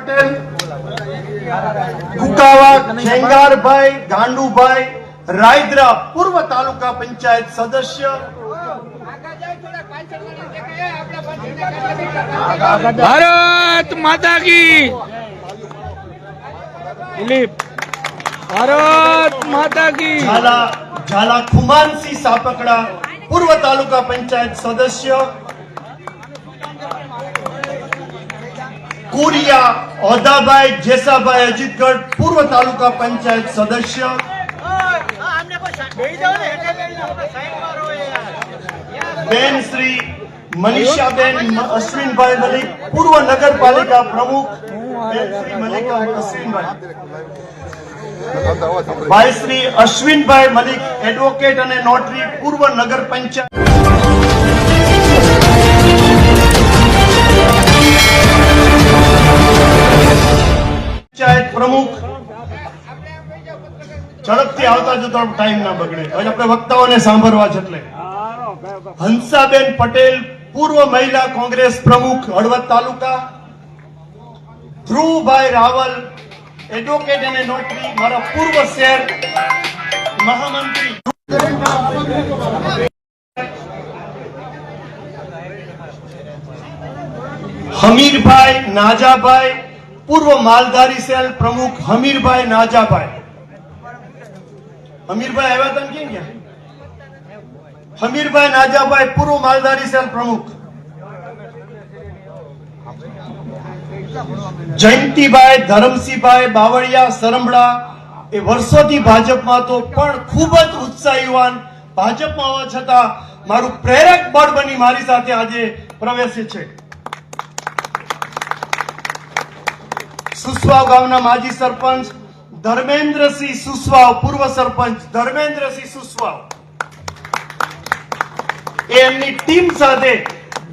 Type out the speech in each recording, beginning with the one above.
પટેલ, કુકાવા ખેંગારભાઈ ગાંડુભાઈ રાયદ્રા પૂર્વ તાલુકા પંચાયત સદસ્ય, ભારત માતા કી ભારત માતા કી ઝાલા ખુમાનસિંહ સાપકડા પૂર્વ તાલુકા પંચાયત સદસ્ય, કુરિયા ઓદાભાઈ જેસાભાઈ અજીતગઢ પૂર્વ તાલુકા પંચાયત સદસ્ય, બેન શ્રી મનીષાબેન અશ્વિનભાઈ મલિક પૂર્વ નગરપાલિકા પ્રમુખ, બેન શ્રી મલિકા અશ્વિનભાઈ, ભાઈ શ્રી અશ્વિનભાઈ મલિક એડવોકેટ અને નોટરી પૂર્વ નગર પંચાયત પ્રમુખ. ઝડપથી આવતા જો થોડો ટાઈમ ના બગડે, હવે આપણે વક્તાઓને સાંભળવા છે. એટલે હંસાબેન પટેલ પૂર્વ મહિલા કોંગ્રેસ પ્રમુખ હળવદ તાલુકા, ધ્રુવભાઈ રાવલ એડવોકેટ અને નોટરી મારા પૂર્વ શહેર મહામંત્રી, હમીરભાઈ નાજાભાઈ પૂર્વ માલધારી સેલ પ્રમુખ હમીરભાઈ નાજાભાઈ. હમીરભાઈ આવ્યા હતા કેમ ગયા? હમીરભાઈ નાજાભાઈ પૂર્વ માલધારી સેલ પ્રમુખ, જયંતિભાઈ ધરમસિંહભાઈ બાવળિયા સરંબડા એ વર્ષોથી ભાજપમાં તો પણ ખૂબ જ ઉત્સાહી યુવાન, ભાજપમાં હોવા છતાં મારું પ્રેરક બળ બની મારી સાથે આજે પ્રવેશે છે. સુસવાવ ગામના માજી સરપંચ ધર્મેન્દ્રસિંહ સુસવાવ પૂર્વ સરપંચ ધર્મેન્દ્રસિંહ સુસવાવ એ એમની ટીમ સાથે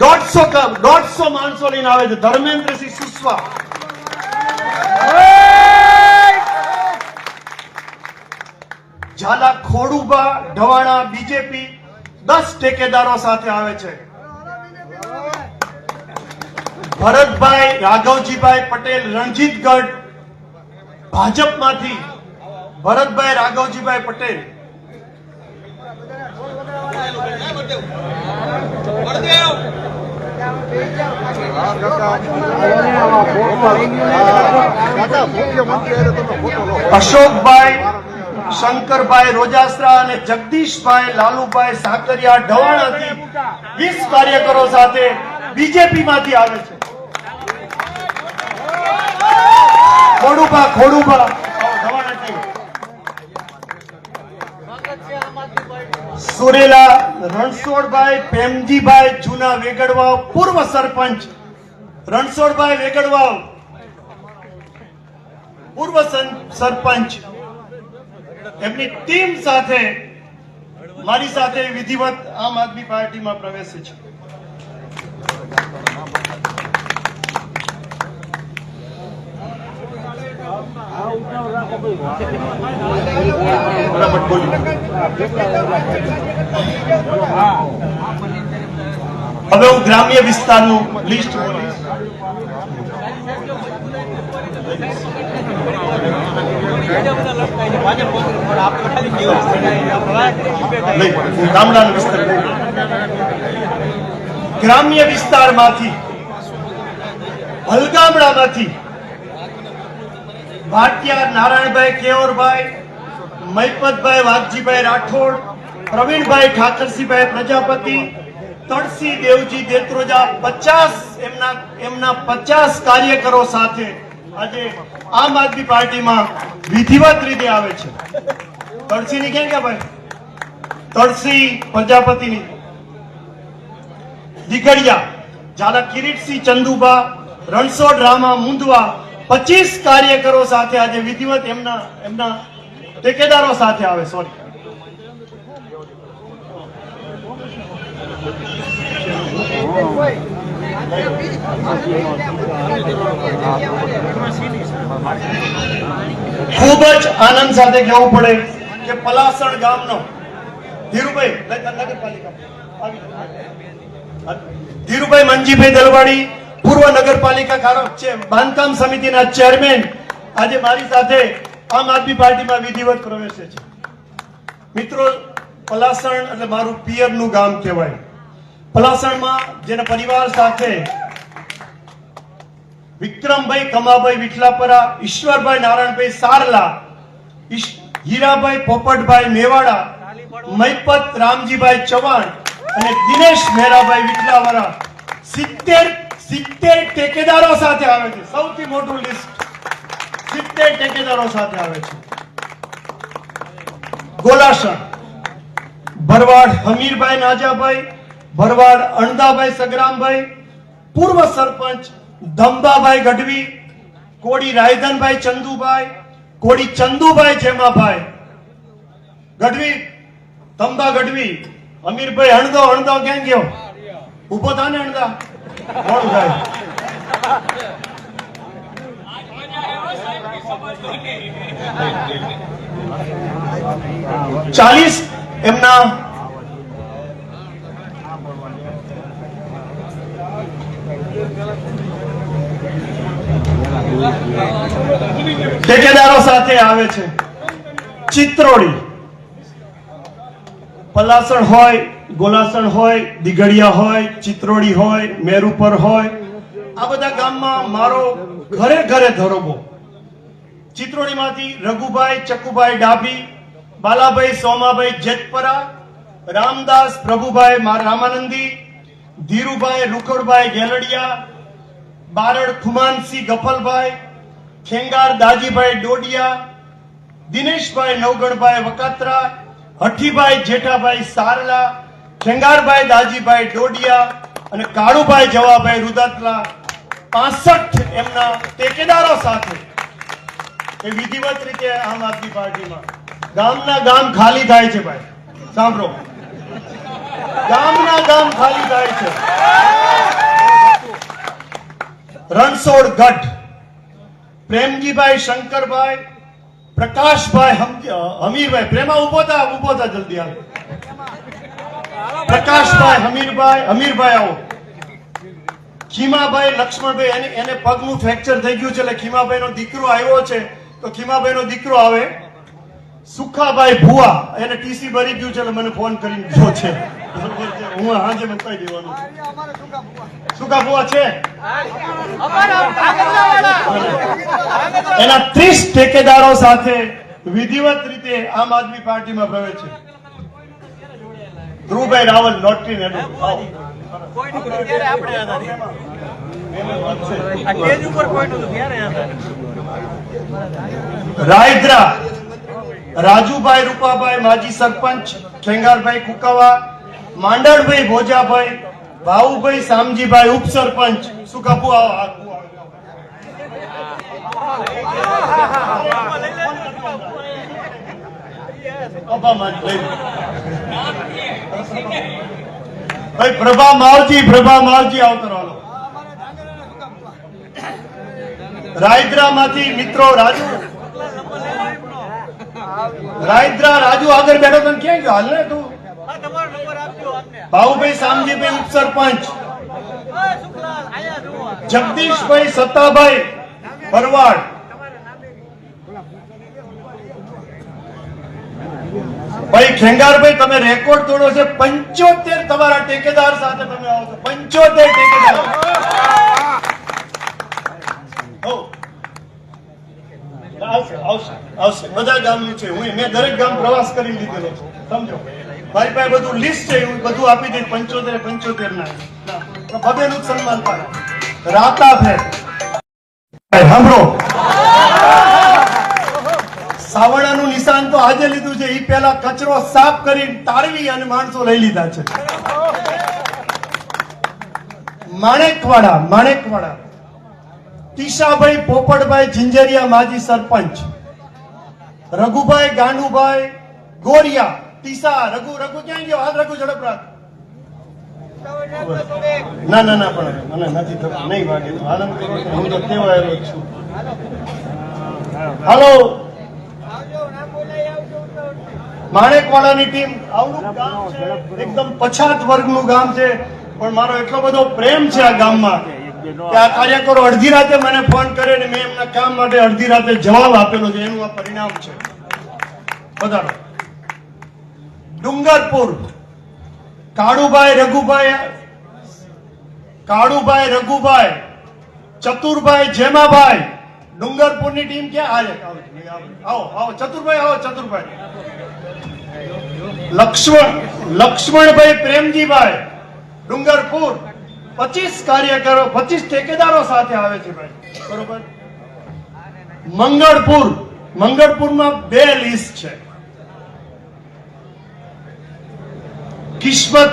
150 માણસો લઈને આવે છે. ધર્મેન્દ્રસિંહ સુસવાવ ઝાલા ખોડુબા ઢવાણા બીજેપી 10 ઠેકેદારો સાથે આવે છે. ભરતભાઈ રાઘવજીભાઈ પટેલ રણજીતગઢ ભાજપમાંથી, ભરતભાઈ રાઘવજીભાઈ પટેલ, અશોકભાઈ શંકરભાઈ રોજાસરા અને જગદીશભાઈ લાલુભાઈ સાકરિયા ઢવાણાથી 20 કાર્યકરો સાથે બીજેપી માંથી આવે છે. ખોડુભા સુરેલા રણછોડભાઈ પ્રેમજીભાઈ જૂના વેગડવાવ પૂર્વ સરપંચ, રણછોડભાઈ વેગડવાવ પૂર્વ સરપંચ એમની ટીમ સાથે મારી સાથે વિધિવત આમ આદમી પાર્ટીમાં પ્રવેશે છે. હવે હું ગ્રામ્ય વિસ્તારનું લિસ્ટ બોલીશ. ગામડાનો વિસ્તાર, ગ્રામ્ય વિસ્તારમાંથી હલગામડામાંથી ભાટિયા નારાયણભાઈ કેવરભાઈ, મૈપતભાઈ વાઘજીભાઈ રાઠોડ, પ્રવીણભાઈ ઠાકરસિંહભાઈ પ્રજાપતિ, તળસી દેવજી દેત્રોજા 50 એમના 50 કાર્યકરો સાથે આજે આમ આદમી પાર્ટીમાં વિધિવત રીતે આવે છે. તળસીની ક્યાં ગયા ભાઈ? તળસી પ્રજાપતિની, દીગડિયા ઝાલા કિરીટસિંહ ચંદુબા, રણછોડ રામા મુંદવા 25 કાર્યકરો સાથે આજે વિધિવત એમના ઠેકેદારો સાથે આવે. સોરી, ખૂબ જ આનંદ સાથે કહેવું પડે કે પલાસણ ગામનો ધીરુભાઈ મનજીભાઈ દલવાડી પૂર્વ નગરપાલિકા બાંધકામ સમિતિના ચેરમેન આજે મારી સાથે આમ આદમી પાર્ટીમાં વિધિવત પ્રવેશે છે. મિત્રો, પલાસણ એટલે મારું પિયરનું ગામ કહેવાય. પલાસણમાં જેના પરિવાર સાથે વિક્રમભાઈ કમાભાઈ વિઠલાપરા, ઈશ્વરભાઈ નારાયણભાઈ સારલા, હીરાભાઈ પોપટભાઈ મેવાડા, મૈપત રામજીભાઈ ચૌહાણ અને દિનેશ મહેરાભાઈ વિઠલાવાળા 70 ટેકેદારો સાથે આવે છે. સૌથી મોટું લિસ્ટ 70 ટેકેદારો સાથે આવે છે. ગોલાસણ ભરવાડ હમીરભાઈ નાજાભાઈ, ભરવાડ અણદાભાઈ સગરામભાઈ, પૂર્વ સરપંચ ધંબાભાઈ ગઢવી, કોડી રાયધનભાઈ ચંદુભાઈ, કોડી ચંદુભાઈ જેમાભાઈ ગઢવી, ધંબા ગઢવી, અમીરભાઈ અણદો ક્યાં ગયો? ઉભો થા ને અણદા, મોડું થાય. ચાલીસ એમના ઠેકેદારો સાથે આવે છે. ચિત્રોડી, પલાસણ હોય, ગોલાસણ હોય, દિગડિયા હોય, ચિત્રોડી હોય, મેરુપર હોય, આ બધા ગામમાં મારો ઘરે ઘરે ધરોબો. ચિત્રોડીમાંથી રઘુભાઈ ચકુભાઈ ડાભી, બાલાભાઈ સોમાભાઈ જેતપરા, રામદાસ પ્રભુભાઈ રામાનંદી, ધીરુભાઈ રૂખડભાઈ ગેલડિયા, બારડ ખુમાનસિંહ ગફલભાઈ, ખેંગાર દાજીભાઈ ડોડિયા, દિનેશભાઈ નવગણભાઈ વકાત્રા, હઠીભાઈ જેઠાભાઈ સારલા, ખેંગારભાઈ દાજીભાઈ ડોડિયા અને કાળુભાઈ જવાભાઈ રુદાતલા 65 એમના ટેકેદારો સાથે એ વિધિવત રીતે આમ આદમી પાર્ટીમાં ગામના ગામ ખાલી થાય છે. ભાઈ સાંભળો, ગામના ગામ ખાલી થાય છે. રણછોડ ગઢ, પ્રેમજીભાઈ શંકરભાઈ, પ્રકાશભાઈ હમીરભાઈ, પ્રેમા ઉભો થા જલ્દી આવો. પ્રકાશભાઈ હમીરભાઈ આવો. ખીમાભાઈ લક્ષ્મણભાઈ, એને પગનું ફ્રેક્ચર થઈ ગયું છે એટલે ખીમાભાઈ નો દીકરો આવ્યો છે તો ખીમાભાઈ નો દીકરો આવે. સુખાભાઈ ભુવા, એને ટીસી ભરી ગયું છે એટલે મને ફોન કરીને ગયો છે. હું હાજે કહી દેવાનું. સુખા ભુવા છે, એના 30 ટેકેદારો સાથે વિધિવત રીતે આમ આદમી પાર્ટીમાં પ્રવેશ છે. ધ્રુવભાઈ રાવલ, લોટરી રાયદ્રા, રાજુભાઈ રૂપાભાઈ માજી સરપંચ, ખેંગારભાઈ કુકાવા, માંડણભાઈ ભોજાભાઈ, ભાવુભાઈ સામજીભાઈ ઉપસરપંચ. સુકાપુ પ્રભા માવજી આવતરવાલો. રાયદ્રા માંથી મિત્રો રાજુ આગળ બેઠો તને ક્યાં ગયો? હાલ ને તું. ભાવુભાઈ સામજીભાઈ ઉપસરપંચ, જગદીશભાઈ સત્તાભાઈ ભરવાડ, ભાઈ ખેંગારભાઈ તમે રેકોર્ડ તોડો છે. 75 તમારા ટેકેદાર સાથે તમે આવો છો. 75 ટેકેદાર. આવશે બધા ગામનું છે. મેં દરેક ગામ પ્રવાસ કરી લીધેલો છે. સમજો, મારી પાસે બધું લિસ્ટ છે. હું બધું આપી દઈશ. 75 ના ભવ્યનું સન્માન પાડે. રાતા ફેર સાંભળો, સાવણાનું નિશાન તો આજે લીધું છે. એ પેલા કચરો સાફ કરી તારવી અને માણસો લઈ લીધા છે. માણેકવાડા ટીશાભાઈ પોપટભાઈ જિંજરિયા માજી સરપંચ, રઘુભાઈ ગાંડુભાઈ ગોરિયા ટીસા. રઘુ ક્યાં ગયો? હાલ રઘુ ઝડપ રાખ. ના પણ મને નથી થતું, નહીં વાગે તો હાલન કરો. હું તો ટેવાયેલો જ છું. હાલો, માણેકવાડાની ટીમ. આવડું ગામ છે, એકદમ પછાત વર્ગનું ગામ છે, પણ મારો એટલો બધો પ્રેમ છે આ ગામમાં કે આ કાર્યકરો અડધી રાતે મને ફોન કરે ને મેં એમના કામ માટે અડધી રાતે જવાબ આપેલો છે, એનું આ પરિણામ છે. વધારો. ડુંગરપુર કાળુભાઈ રઘુભાઈ ચતુરભાઈ જેમાભાઈ. ડુંગરપુરની ટીમ ક્યાં આવો ચતુરભાઈ. લક્ષ્મણભાઈ પ્રેમજીભાઈ ડુંગરપુર. 25 કાર્યકરો 25 ઠેકેદારો સાથે આવે છે ભાઈ, બરોબર. મંગળપુરમાં 2 લિસ્ટ છે. કિસ્મત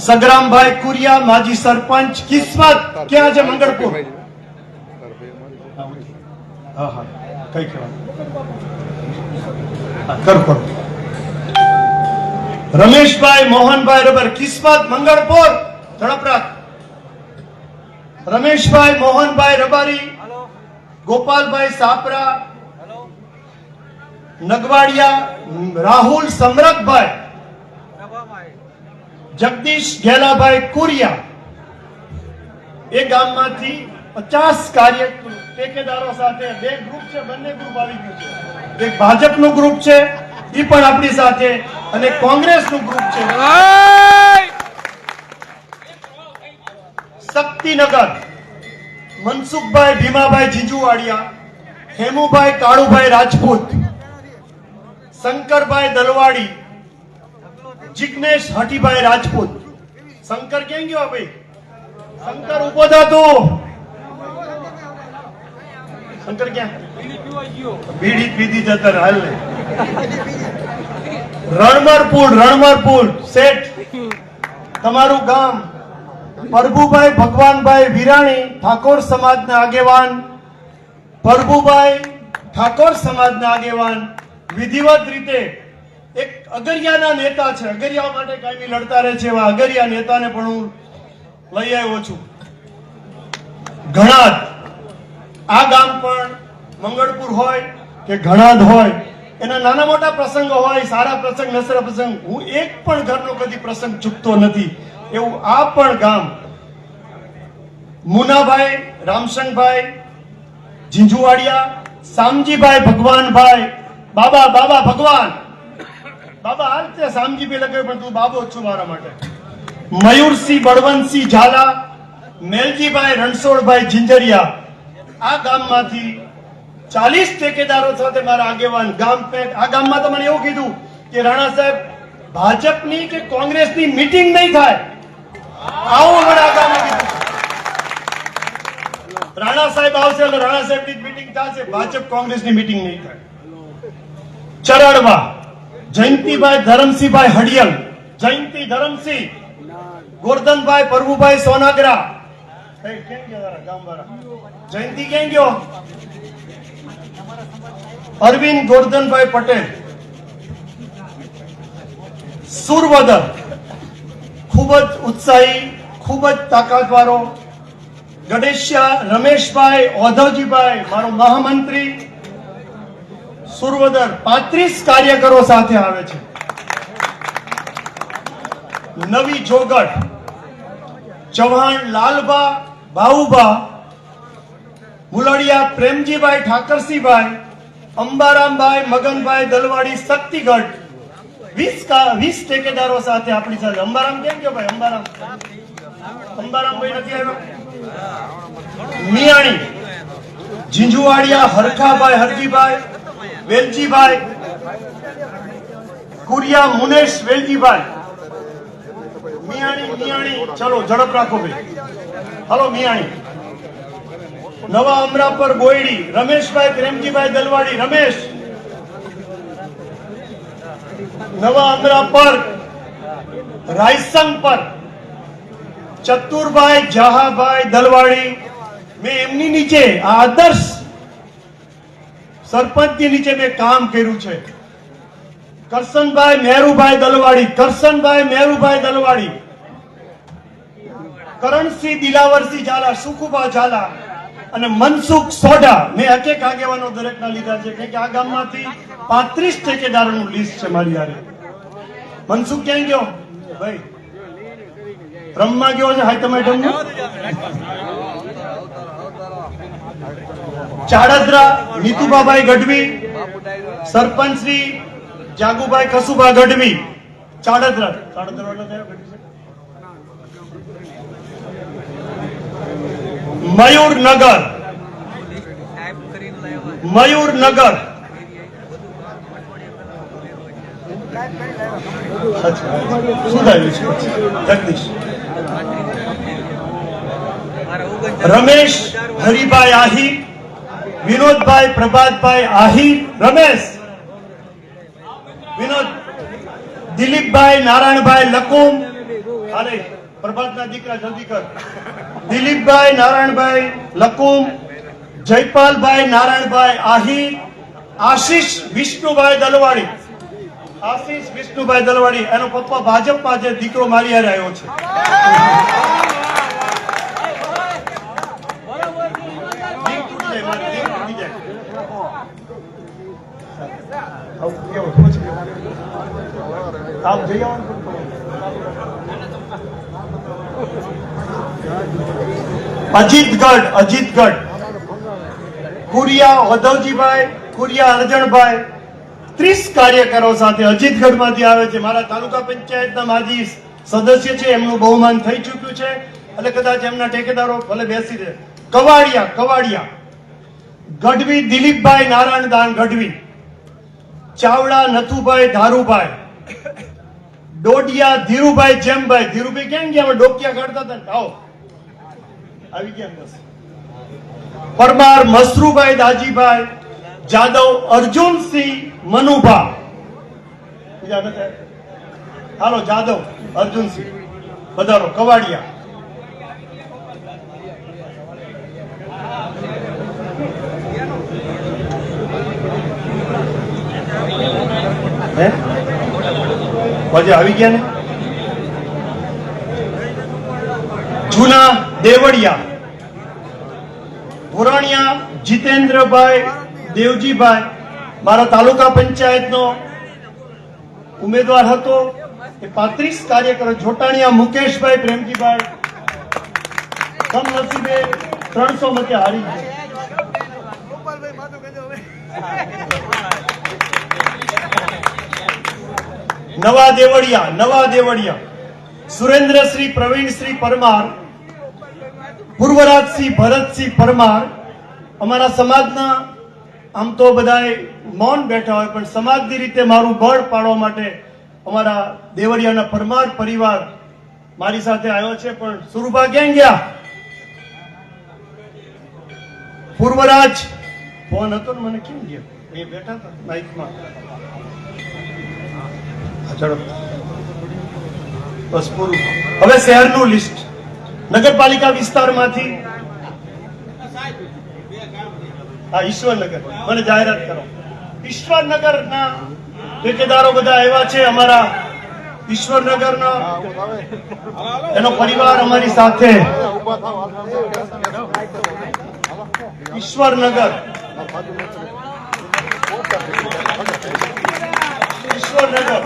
સગરામભાઈ કુરિયા, માજી સરપંચ. કિસ્મત ક્યાં છે? મંગળપુર. હા કઈ કહેવાનું કરો. રમેશભાઈ મોહનભાઈ રબર. કિસ્મત મંગળપુર. ઝડપ રાખ. રમેશભાઈ મોહનભાઈ રબારી, ગોપાલભાઈ સાપરા, નગવાડિયા. રાહુલ સમરકભાઈ, જગદીશ ગેલાભાઈ કુરિયા. એ ગામમાંથી 50 ઠેકેદારો સાથે 2 ગ્રુપ છે. બંને ગ્રુપ આવી ગયું છે. એક ભાજપનું ગ્રુપ છે, એ પણ આપણી સાથે, અને કોંગ્રેસનું ગ્રુપ છે. શક્તિનગર મનસુખભાઈ ભીમાભાઈ જીજુવાડિયા, હેમુભાઈ કાળુભાઈ રાજપૂત, શંકરભાઈ દલવાડી, જિગ્નેશ હઠીભાઈ રાજપૂત. શંકર ક્યાં ગયો ભાઈ? શંકર ઉભો થા તું. શંકર ક્યાં? બીડી પીધી જતર હાલ ને. રણમરપુર શેઠ તમારું ગામ. પ્રભુભાઈ ભગવાનભાઈ વિરાણી, ઠાકોર સમાજના આગેવાન. વિધિવત રીતે એક અગરિયાના નેતા છે, અગરિયા માટે કાયમી લડતા રહે છે, એવા અગરિયા નેતાને પણ હું લઈ આવ્યો છું. ઘણાદ. આ ગામ પણ મંગળપુર હોય કે ઘણાદ હોય, એના નાના મોટા પ્રસંગો હોય, સારા પ્રસંગ, નસરા પ્રસંગ, હું એક પણ ઘરનો કદી પ્રસંગ ચૂકતો નથી, એવું આ પણ ગામ. મુનાભાઈ રામસંગભાઈ ઝીંઝુવાડિયા, શામજીભાઈ ભગવાનભાઈ. બાબા ભગવાન બાબા હાલ તે શામજીભાઈ લગાવ્યું, પણ તું બાબો છું મારા માટે. મયુરસિંહ બળવંતસિંહ ઝાલા, મેલજીભાઈ રણછોડભાઈ ઝિંઝરિયા. આ ગામમાંથી 40 ઠેકેદારો સાથે મારા આગેવાન ગામ પેટ. આ ગામમાં તો મને એવું કીધું કે રાણા સાહેબ ભાજપની કે કોંગ્રેસની મીટિંગ નહીં થાય, આવું મને આ ગામમાં કીધું. રાણા સાહેબ આવશે એટલે રાણા સાહેબની મીટિંગ થશે, ભાજપ કોંગ્રેસની મીટિંગ નહીં થાય. ચરડવા જયંતિભાઈ ધરમસિંહભાઈ હડિયલ, જયંતિ ધરમસિંહ, ગોરધનભાઈ પ્રભુભાઈ સોનાગરા. જયંતિ ક્યાં ગયો? અરવિંદ ગોરધનભાઈ પટેલ. સુરવદર ખૂબ જ ઉત્સાહી, ખૂબ જ તાકાતવાળો. ગણેશિયા રમેશભાઈ ઓધવજીભાઈ, મારો મહામંત્રી. સુરવદર 35 કાર્યકરો સાથે આવે છે. નવી જોગઢ ચૌહાણ લાલભા ભાવુભા, મુલડિયા પ્રેમજીભાઈ ઠાકરસિંહભાઈ, અંબારામભાઈ મગનભાઈ દલવાડી શક્તિગઢ. 20 ઠેકેદારો સાથે આપણી સાથે. અંબારામ કેમ ગયો ભાઈ? અંબારામભાઈ નથી આવ્યો. મિયાણી ઝીંઝુવાડિયા હરખાભાઈ હરજીભાઈ, વેલજીભાઈ કુરિયા, મુનેશ વેલજીભાઈ. મિયાણી ચલો ઝડપ રાખો ભાઈ. હલો મિયાણી. નવા અમરાપર બોયડી રમેશભાઈ પ્રેમજીભાઈ દલવાડી. રમેશ. નવા અમરાપર રાયસંગ પર ચતુરભાઈ જહાભાઈ દલવાડી. મેં એમની નીચે આ આદર્શ સરપંચની નીચે મેં કામ કર્યું છે. કરશનભાઈ મેરુભાઈ દલવાડી. કરણસિંહ દિલાવરસિંહ ઝાલા, સુખુભા ઝાલા અને મનસુખ સોઢા. મેં એક આગેવાનો દરેકના લીધા છે, કે આ ગામમાંથી 35 ઠેકેદારોનું લિસ્ટ છે મારી હારે. મનસુખ ક્યાં ગયો ભાઈ? રમવા ગયો છે હાઈકમાન્ડ. ચાડદરા નીતુબાભાઈ ગઢવી, સરપંચ શ્રી જાગુભાઈ કસુભા ગઢવી, ચાડદરા. મયુરનગર, મયુરનગર. શું થયું છે? જગદીશ. રમેશ હરિભાઈ આહિર, વિનોદભાઈ પ્રભાતભાઈ આહિર, રમેશ, વિનોદ, દિલીપભાઈ નારાયણભાઈ લકુમ. અરે પ્રભાતના દીકરા જલ્દી કર. દિલીપભાઈ નારાયણભાઈ લકુમ, જયપાલભાઈ નારાયણભાઈ આહિર, આશીષ વિષ્ણુભાઈ દલવાડી, આશીષ વિષ્ણુભાઈ દલવાડી. એનો પપ્પા ભાજપમાં છે, દીકરો મારી હારે આવ્યો છે. અજીતગઢ, અજીતગઢ, કુરિયા ઉદ્ધવજીભાઈ, કુરિયા અરજણભાઈ, 30 કાર્યકરો સાથે અજીતગઢ માંથી આવે છે. મારા તાલુકા પંચાયતના માજી સદસ્ય છે, એમનું બહુમાન થઈ ચૂક્યું છે, એટલે કદાચ એમના ટેકેદારો ભલે બેસી રહે. કવાડિયા, કવાડિયા, ગઢવી દિલીપભાઈ નારાયણદાન ગઢવી, ચાવડા નથુભાઈ ધારુભાઈ, ડોડિયા ધીરુભાઈ જેમભાઈ. ધીરુભાઈ કેમ ગયા? ડોકિયા કાઢતા હતા ને. આવો, આવી ગયા. બસ. પરમાર મસરૂભાઈ દાજીભાઈ, જાદવ અર્જુનસિંહ મનુભા. હાલો, જાદવ અર્જુનસિંહ વધારો. કવાડિયા, હે આવી ગયા ને. જૂના દેવળિયા, પુરાણિયા જીતેન્દ્રભાઈ દેવજીભાઈ, મારા તાલુકા પંચાયતનો ઉમેદવાર હતો. એ 35 કાર્યકરો. જોટાણીયા મુકેશભાઈ પ્રેમજીભાઈ, કમનસીબે 300 મતે હારી ગયા. નવા દેવળિયા, નવા દેવળિયા, સુરેન્દ્રશ્રી પ્રવીણશ્રી પરમાર, પૂર્વરાજસિંહ ભરતસિંહ પરમાર. અમારા સમાજના આમ તો બધાય મૌન બેઠા હોય, પણ સમાજની રીતે મારું બળ પાડવા માટે અમારા દેવળિયાના પરમાર પરિવાર મારી સાથે આવ્યો છે. પણ સુરભા ક્યાં ગયા? પૂર્વરાજ ફોન હતો ને, મને કેમ ગયા? એ બેઠા હતા માઇકમાં. બસ પૂરું. હવે શહેરનું લિસ્ટ. નગરપાલિકા વિસ્તારમાંથી ઈશ્વરનગર, મને જાહેરાત કરો. ઈશ્વરનગરના ઠેકેદારો બધા આવ્યા છે. અમારા ઈશ્વરનગરના એનો પરિવાર અમારી સાથે. ઈશ્વરનગર, ઈશ્વરનગર.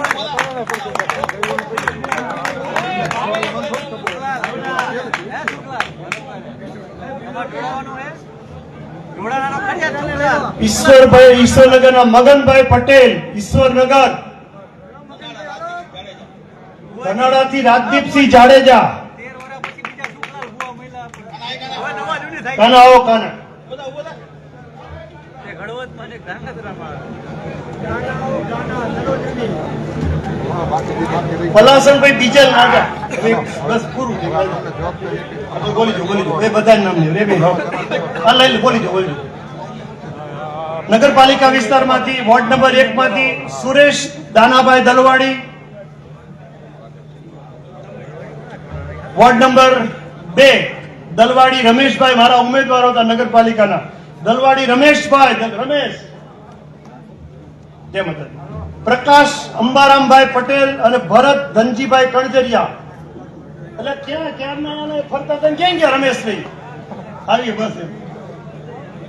ઈશ્વરભાઈ, ઈશ્વરનગરના મગનભાઈ પટેલ, ઈશ્વરનગર. કનાડાથી રાજદીપસિંહ જાડેજા. કાના આવો, કાના. પલાસણભાઈ બીજલ નાગા. બસ પૂરું. બોલી જો, બોલી જો. એ બધા નામ લે. લઈ લે, બોલી જો, બોલી જો. નગરપાલિકા વિસ્તારમાંથી વોર્ડ નંબર 1 માંથી સુરેશ દાનાભાઈ દલવાડી, વોર્ડ નંબર 2 દલવાડી રમેશભાઈ, મારા ઉમેદવારો હતા નગરપાલિકાના. દલવાડી રમેશભાઈ, રમેશ જેમ હતા. પ્રકાશ અંબારામભાઈ પટેલ અને ભરત ધનજીભાઈ કણજરિયા. એટલે ક્યાં ફરતા હતા, ક્યાં ગયા રમેશભાઈ? આવી બસ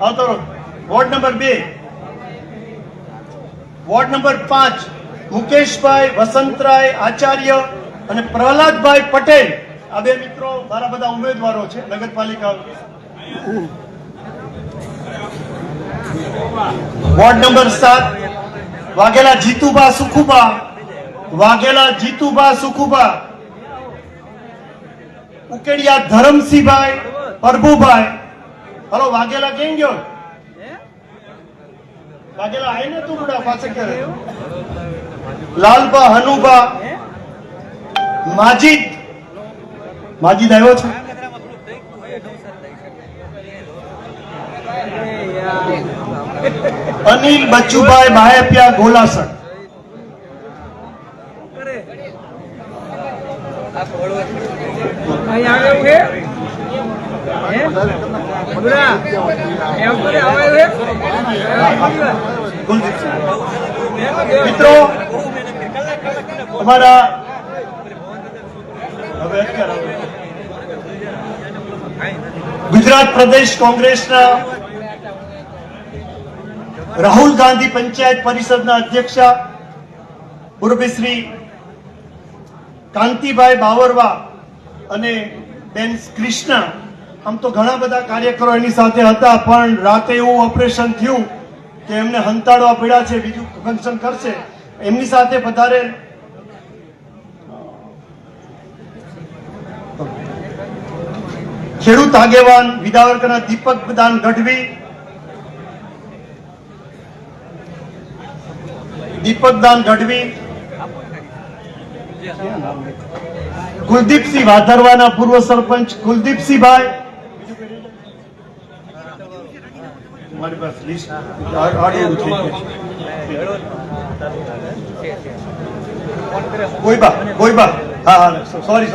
આવતો. વોર્ડ નંબર 2, વોર્ડ નંબર 5 મુકેશભાઈ વસંતરાય આચાર્ય અને પ્રહલાદભાઈ પટેલ. આ બે મિત્રો મારા બધા ઉમેદવારો છે નગરપાલિકા. Ward number 7 Vaghela Jituba Sukhuba, Vaghela Jituba Sukhuba, Ukediya Dharamsinhbhai Prabhubhai. Hello Vaghela કેમ ગયો? વાઘેલા આય ને તું બડા પાછળ કરે. લાલબા હનુબા, માજીદ, માજીદ આવ્યો છે? અનિલ બચ્ચુભાઈ બાયપિયા ગોલાસણ. મિત્રો અમારા હવે ગુજરાત પ્રદેશ કોંગ્રેસના રાહુલ ગાંધી પંચાયત પરિષદના અધ્યક્ષા પૂર્વ શ્રી કાંતિભાઈ બાવરવા અને બેન કૃષ્ણા, આમ તો ઘણા બધા કાર્યકરો એની સાથે હતા, પણ રાતે એવું ઓપરેશન થયું કે એમને હંતાડવા પડ્યા છે, બીજું ફંક્શન કરશે. એમની સાથે વધારે ખેડૂત આગેવાન વિદાવરકરના દીપક દાન ગઢવી, દીપકદાન ગઢવી, કુલદીપસિંહ વાધરવાના પૂર્વ સરપંચ કુલદીપસિંહભાઈ. મારી પાસે લિસ્ટ કોઈબા, હા સોરી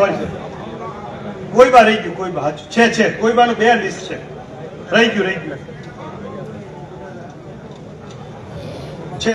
કોઈબા રહી ગયું, કોઈબા છે કોઈબાનું 2 લિસ્ટ છે, રહી ગયું.